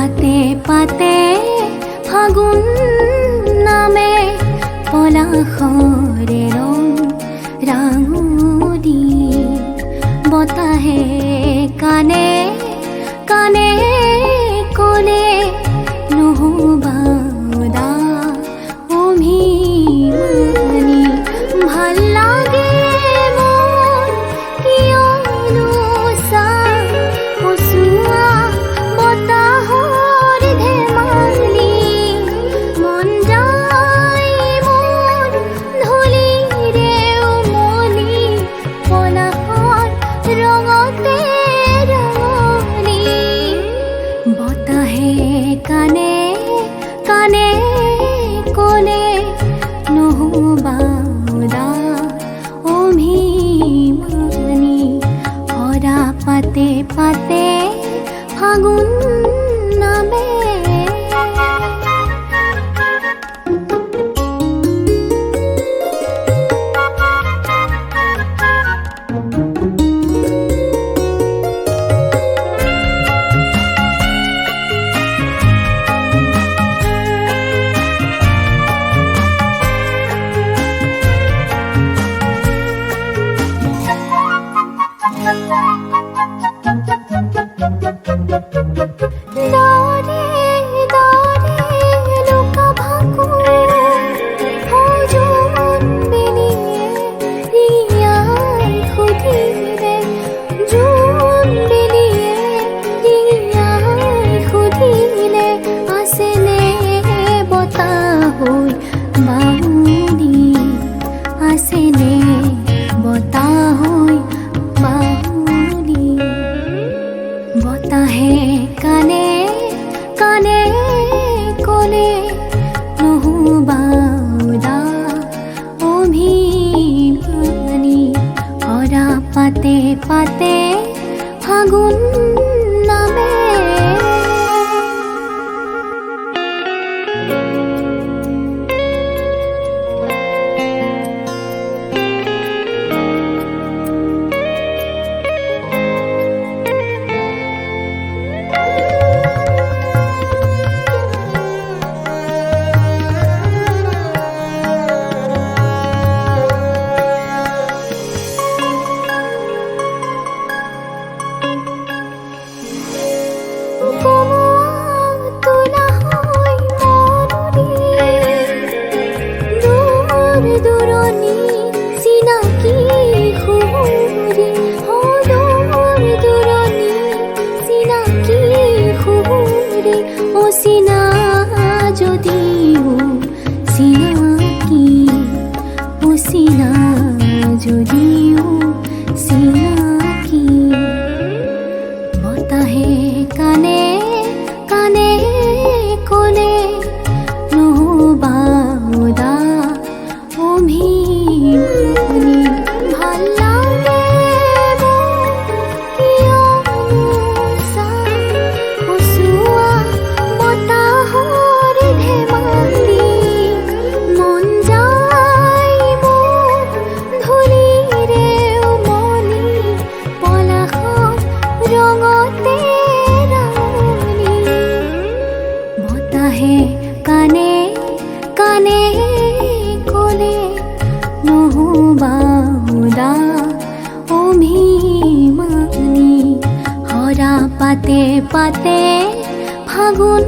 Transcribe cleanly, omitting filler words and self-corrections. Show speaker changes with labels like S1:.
S1: পাতে পাতে ফাগুন নামে পলাশৰে ৰং ৰাঙুনি বতাহে কানে কানে কলে নহবাদা অভিমানী ভাল লাগে মোৰ কিয়নো চাই কচুৱা বতাহৰ ধেমালি মন যায় মোৰ ধূলিৰে উমলি পলাশৰ ৰঙতে ৰঙনি বতাহে কানে কানে কলে নহবাদা অভিমানী হৰা পাতে পাতে ফাগুন নামে বতাহে কানে কানে কলে নহবাদা অভিমানী হৰা পাতে পাতে ফাগুন নামে যদিও চিনাকি বতাহে কানে কানে কলে নহবাদা অভিমানী ভাল লাগে কিয়নো চাই কচুৱা বতাহৰ ধেমালি মন যায় মোৰ ধূলিৰে উমলি পলাশৰ ৰঙতে ৰাঙনি বতাহে কানে কানে কলে নহবাদা অভিমানী হৰা পাতে পাতে ফাগুন